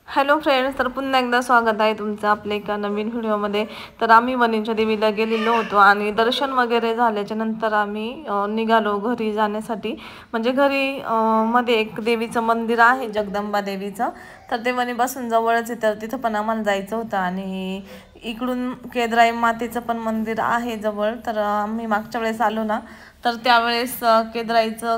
Hello friends, तर पुन्हा एकदा स्वागत आहे तुमचं आपल्या एका नवीन व्हिडिओमध्ये. तर आम्ही वणीच्या देवीला गेलेलो होतो आणि दर्शन वगैरे झाल्याच्या नंतर आम्ही निघालो घरी जाण्यासाठी. म्हणजे घरी मध्ये एक देवीचं मंदिर आहे, जगदंबा देवीचं. तर ते वणीपासून जवळच आहे, तर तिथं पण आम्हाला जायचं होतं. आणि इकडून केदराई मातेचं पण मंदिर आहे जवळ. तर आम्ही मागच्या वेळेस आलो ना, तर त्यावेळेस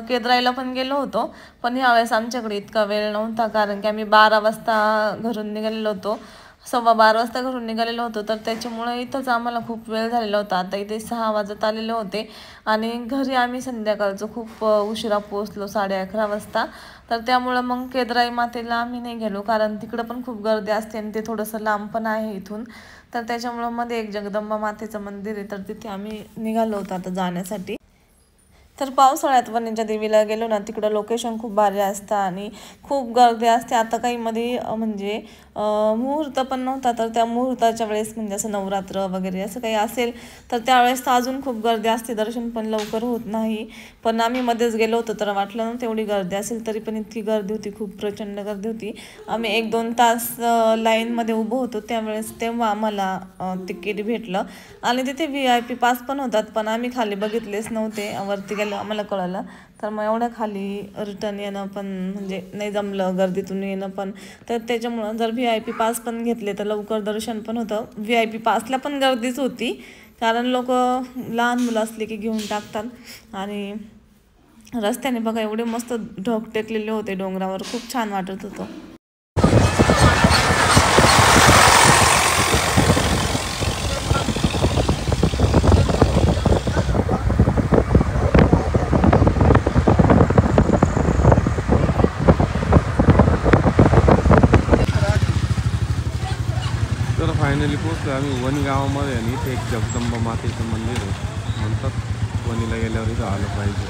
केदराईला पण गेलो होतो. पण ह्यावेळेस आमच्याकडे इतका वेळ नव्हता, कारण की आम्ही 12 वाजता घरून निघालेलो होतो. 12:15 वाजता घरून निघालेलो होतो, तर त्याच्यामुळे इथंच आम्हाला खूप वेळ झालेला होता. आता इथे 6 वाजत आलेले होते आणि घरी आम्ही संध्याकाळचं खूप उशिरा पोहोचलो, 11:30 वाजता. तर त्यामुळं मग केदराई मातेला आम्ही नाही गेलो, कारण तिकडं पण खूप गर्दी असते आणि ते थोडंसं लांब पण आहे इथून. तर त्याच्यामुळं मध्ये एक जगदंबा मातेचं मंदिर आहे, तर तिथे आम्ही निघालो होतो आता जाण्यासाठी. तर पावसाळ्यात वणीच्या देवीला गेलो ना, तिकडं लोकेशन खूप भारी असतं आणि खूप गर्दी असते. आता काही मध्ये म्हणजे मुहूर्त पण नव्हता, तर त्या मुहूर्ताच्या वेळेस म्हणजे असं नवरात्र वगैरे असं काही असेल तर त्यावेळेस तर अजून खूप गर्दी असते, दर्शन पण लवकर होत नाही. पण आम्ही मध्येच गेलो होतो, तर वाटलं नव्हतं एवढी गर्दी असेल, तरी पण इतकी गर्दी होती, खूप प्रचंड गर्दी होती. आम्ही 1-2 तास लाईनमध्ये उभं होतो त्यावेळेस, तेव्हा आम्हाला तिकीट भेटलं. आणि तिथे VIP पास पण होतात, पण आम्ही खाली बघितलेच नव्हते. वरती गेलो आम्हाला कळलं, तर मग एवढ्या खाली रिटर्न येणं पण म्हणजे नाही जमलं, गर्दीतून येणं पण. तर त्याच्यामुळं जर VIP पास पण घेतले तर लवकर दर्शन पण होतं. VIP पासला पण गर्दीच होती, कारण लोक लहान मुलं असले की घेऊन टाकतात. आणि रस्त्याने बघा एवढे मस्त ढग टेकलेले होते डोंगरावर, खूप छान वाटत होतं. तर फायनली पोहोचलो आम्ही वणी गावामध्ये. आणि इथे एक जगदंबा मातेचं मंदिर आहे. म्हणतात वणीला गेल्यावर इथं आलं पाहिजे.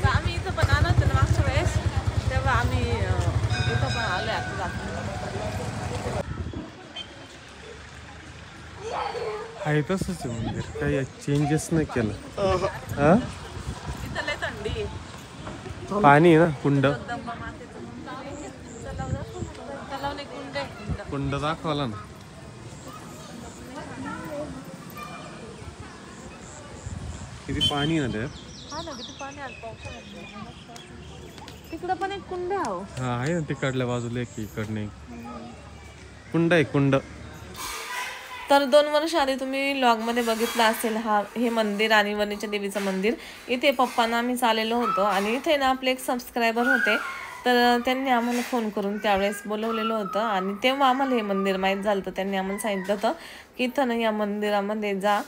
आम्ही इथं पण आलो होतो ना मागच्या वेळेस, तेव्हा आम्ही इथं पण आलो आता. आहे तसंच आहे मंदिर, काही चेंजेस नाही केलं. हा, इथं लय थंडी आहे. पाणी आहे ना, कुंड. जगदंबा मातेचं मंदिर आहे. तलाव नाही, कुंड आहे, कुंड. कुंड दाखवला ना, किती पाणी आहे ना त्यात. हा ना, किती पाणी आलं पावसाळ्यात. तिकडं पण एक कुंड आहे अहो. हा आहे ना, तिकडल्या बाजूला एक, इकडनं एक कुंड आहे, कुंड. तर 2 वर्ष आधी तुम्ही लॉगमध्ये बघितलं असेल हे मंदिर आणि वणीच्या देवीचं मंदिर. इथे पप्पांना आम्ही चाललेलो होतो आणि इथे ना आपले एक सबस्क्रायबर होते, तर त्यांनी आम्हाला फोन करून त्यावेळेस बोलवलेलं होतं. आणि तेव्हा आम्हाला हे मंदिर माहीत झालं, तर त्यांनी आम्हाला सांगितलं होतं की इथं ना या मंदिरामध्ये जा.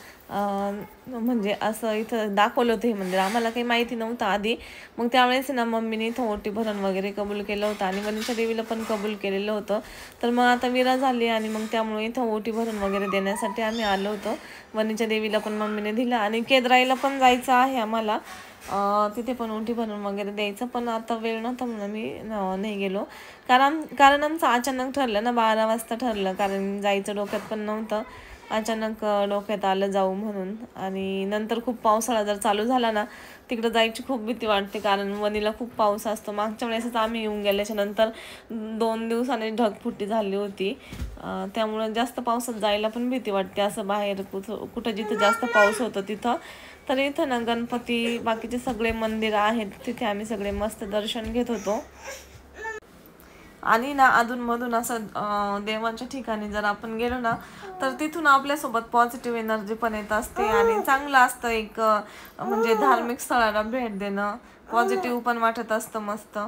म्हणजे असं इथं दाखवलं होतं हे मंदिर, आम्हाला काही माहिती नव्हतं आधी. मग त्यावेळेस ना मम्मीने इथं ओटी भरण वगैरे कबूल केलं होतं आणि वणीच्या देवीला पण कबूल केलेलं होतं. तर मग आता विरा झाली आणि मग त्यामुळे इथं ओटी भरण वगैरे देण्यासाठी आम्ही आलो होतो. वणीच्या देवीला पण मम्मीने दिलं आणि केदराईला पण जायचं आहे आम्हाला. तिथे पण ओटी भरून वगैरे द्यायचं, पण आता वेळ नव्हता म्हणून आम्ही नाही गेलो. कारण आमचं अचानक ठरलं ना, 12 वाजता ठरलं, कारण जायचं डोक्यात पण नव्हतं. अचानक डोक्यात आलं जाऊ म्हणून. आणि नंतर खूप पावसाळा जर चालू झाला ना, तिकडं जायची खूप भीती वाटते, कारण वणीला खूप पाऊस असतो. मागच्या वेळेसच आम्ही येऊन गेल्याच्या नंतर 2 दिवसांनी ढगफुटी झाली होती. त्यामुळं जास्त पावसात जायला पण भीती वाटते, असं बाहेर कुठं जिथं जास्त पाऊस होतो तिथं. तर इथं ना गणपती, बाकीचे सगळे मंदिर आहेत, तिथे आम्ही सगळे मस्त दर्शन घेत होतो. आणि ना अधूनमधून असं देवांच्या ठिकाणी जर आपण गेलो ना, तर तिथून आपल्यासोबत पॉझिटिव्ह एनर्जी पण येत असते आणि चांगलं असतं. एक म्हणजे धार्मिक स्थळाला भेट देणं पॉझिटिव्ह पण वाटत असतं मस्त.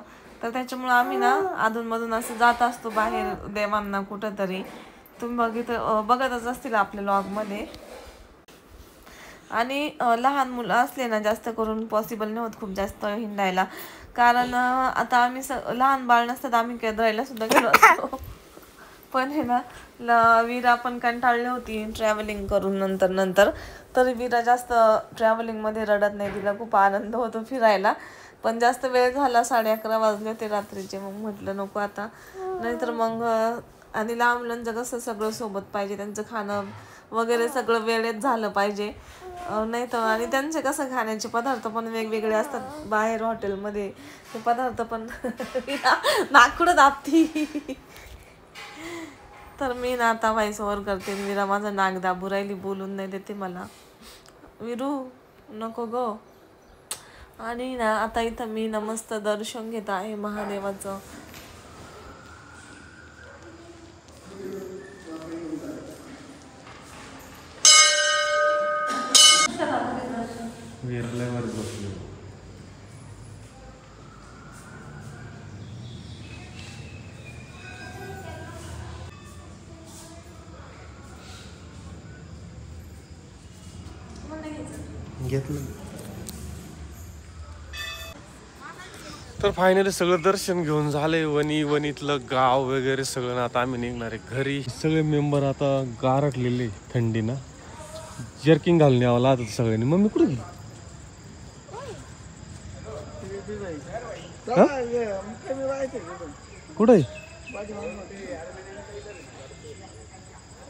तर त्याच्यामुळं आम्ही ना अधूनमधून असं जात असतो बाहेर देवांना कुठंतरी. तुम्ही बघतच असतील आपल्या लॉगमध्ये. आणि लहान मुलं असले ना, जास्त करून पॉसिबल नाही होत खूप जास्त हिंडायला, कारण आता आम्ही लहान बाळ नसतात आम्ही केदराईला सुद्धा गेलो असतो. पण हे ना वीरा पण कंटाळली होती ट्रॅव्हलिंग करून नंतर. तरी वीरा जास्त ट्रॅव्हलिंगमध्ये रडत नाही, तिला खूप आनंद होतो फिरायला. पण जास्त वेळ झाला, 11:30 वाजले ते रात्रीचे. मग म्हटलं नको आता, नाहीतर मग आणि लहान मुलांचं कसं सगळं सोबत पाहिजे, त्यांचं खाणं वगैरे सगळं वेळेत झालं पाहिजे, नाही तर. आणि त्यांचे कसं खाण्याचे पदार्थ पण वेगवेगळे असतात बाहेर हॉटेलमध्ये, ते पदार्थ पण नाकूड दाबती. तर मी ना आता व्हॉइस ओव्हर करते. विरा माझं नाक दाबू राहिली, बोलून नाही देते मला. विरू नको गो. आणि ना आता इथं मी ना मस्त दर्शन घेत आहे महादेवाचं. घेतलं. तर फायनली सगळं दर्शन घेऊन झालंय. वणीतलं गाव वगैरे सगळं. ना आता आम्ही निघणार आहे घरी. सगळे मेंबर आता गारटलेले थंडीना, जर्किंग घालून यावं लागत सगळ्यांनी. मम्मी कुठे गेली? कुठे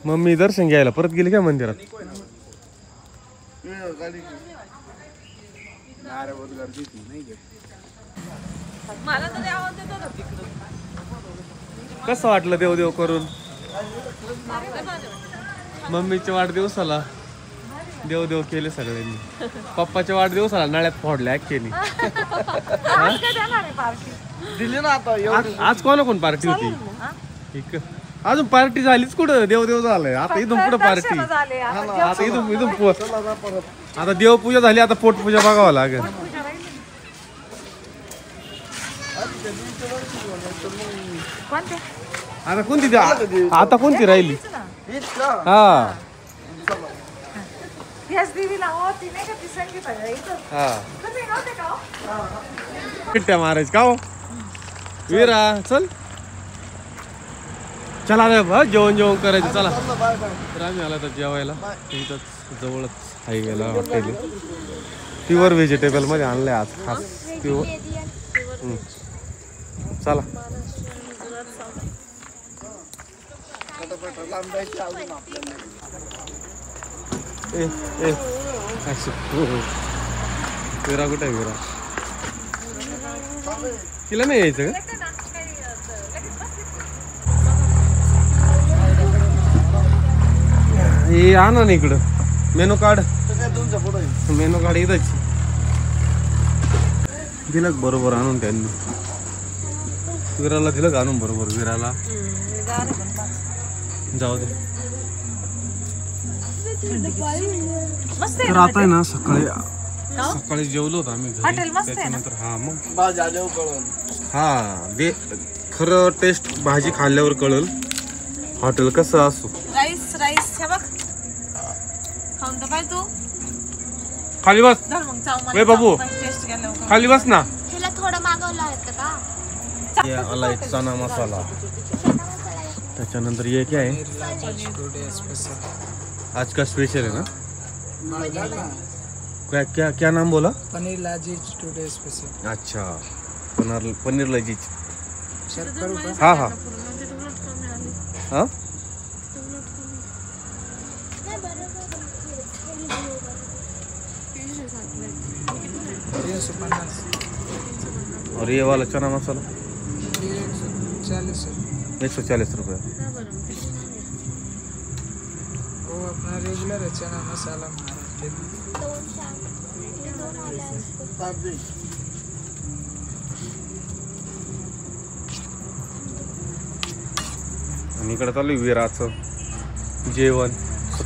मम्मी? दर्शन घ्यायला परत गेली काय मंदिरात? कसं वाटलं देव करून? मम्मीच्या वाढदिवसाला देव केले सगळ्यांनी. पप्पाच्या वाढदिवसाला नळ्यात फोडल्या ऍक्च्युअली. दिली ना आता. आज कोण पार्टी होती? ठीक. अजून पार्टी झालीच कुठं? देव झालंय आता. इथून पुढे पार्टी. आता इथून आता देवपूजा झाली, आता पोटपूजा बघावं लागेल. आता कोणती आता कोणती राहिली? हा किट्ट्या मारायच का हो? वीरा चल चला रे, जेवण करायचं. चला तर आम्ही आला तर जेवायला. इथंच जवळच हायवेला हॉटेल. प्युअर व्हेजिटेबल मध्ये आणलंय आज खास. प्युअर. चला विरा कुठे आहे? विरा तिला नाही यायचं का? हे आणा ना इकडं मेनू कार्ड. मेनू कार्ड इथंच दिलं बरोबर आणून त्यांनी. विराला दिलं आणून बरोबर. विराला जाऊ दे. तर आता आहे ना सकाळी जेवलो होतो आम्ही घरी. त्याच्यानंतर हा मग हा खरं टेस्ट भाजी खाल्ल्यावर कळल हॉटेल कसं असो. राईस हे बघ खाऊन तर पाहिजे तू. खाली बस वे बाबू, खाली बस ना. तुला थोडं मागवलं होतं का? आला एक चना मसाला. त्याच्यानंतर ये क्या है? आज का स्पेशल है ना? क्या क्या नाम बोला? Paneer lazeez today special. अच्छा पनीर लाजीज. हाँ हाँ हाँ. और ये वाला चना मसाला 140 रुपये. वो अपना रेगुलर है चना मसाला. आणि इकडे चालू विराचं जेवण.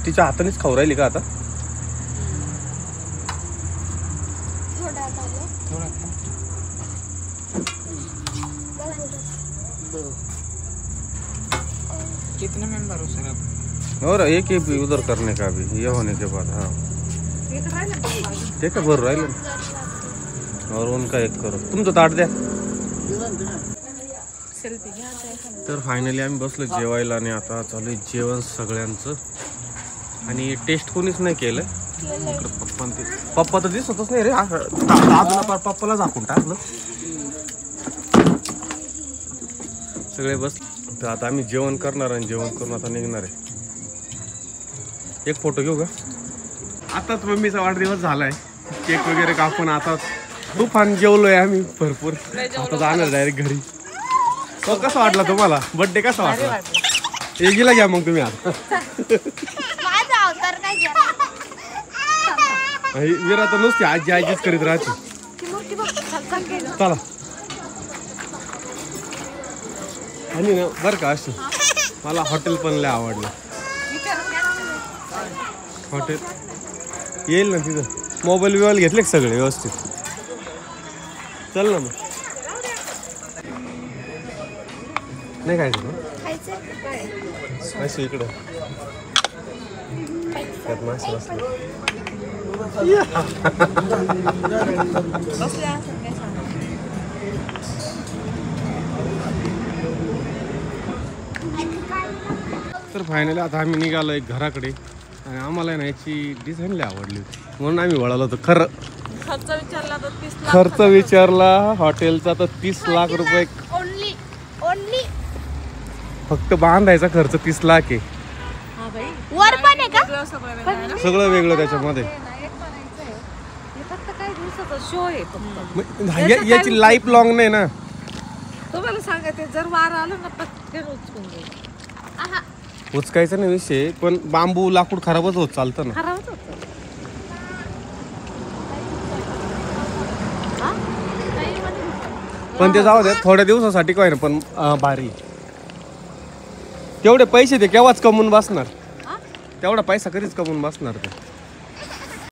तिच्या हातानेच खाऊ राहिली का आता? कितने मेंबर हो सर आप? और एक ही भी उधर करने का भी ये होने के बाद. हाँ ठीक है भर राहिले. और उनका एक करो. तुमचं ताट द्या. तर फायनली आम्ही बसलो जेवायला आणि आता चालू आहे जेवण सगळ्यांचं. आणि टेस्ट कोणीच नाही केलं, पप्पा ते पप्पा तर दिसतच नाही रे. दादूला पप्पाला झाकून टाकलं. सगळे बस. तर आता आम्ही जेवण करणार आणि जेवण करून आता निघणार आहे. एक फोटो घेऊ का? आताच मम्मीचा वाढदिवस झालाय. केक वगैरे कापून आता तुफान जेवलोय आम्ही भरपूर. आता जाणार डायरेक्ट घरी. तो कसा वाटला तुम्हाला? बर्थडे कसा वाटला? एकीला घ्या मग तुम्ही आता. माझा अवतार काय घ्या. विरा तर नुसती आजी आजीच करीत राहते. चला आणि ना बरं का असं मला हॉटेल पण लय आवडलं. हॉटेल येईल ना तिथं. मोबाईल बिबाईल घेतले सगळे व्यवस्थित. चल ना मग. नाही खायचं ना असं इकडं त्यात मासे बसले. तर फायनली आता आम्ही निघालो एक घराकडे आणि आम्हाला ना याची डिझाईन लय आवडली होती म्हणून आम्ही वळालो होतो. खरं खर्च विचारला हॉटेलचा तर 30 लाख रुपये ओनली फक्त बांधायचा खर्च 30 लाख आहे. वर पण आहे का? सगळं वेगळं त्याच्यामध्ये. याची लाईफ लॉंग नाही ना. तुम्हाला सांगायचं जर वार आलं ना पटकन उचकून जाईल. उचकायचा नाही विषय पण बांबू लाकूड खराबच होत चालतं ना. खराबच होतं. पण ते जाऊ द्या थोड्या दिवसासाठी काय ना पण भारी. तेवढे पैसे ते केव्हाच कमवून बसणार. तेवढा पैसा कधीच कमवून बसणार ते.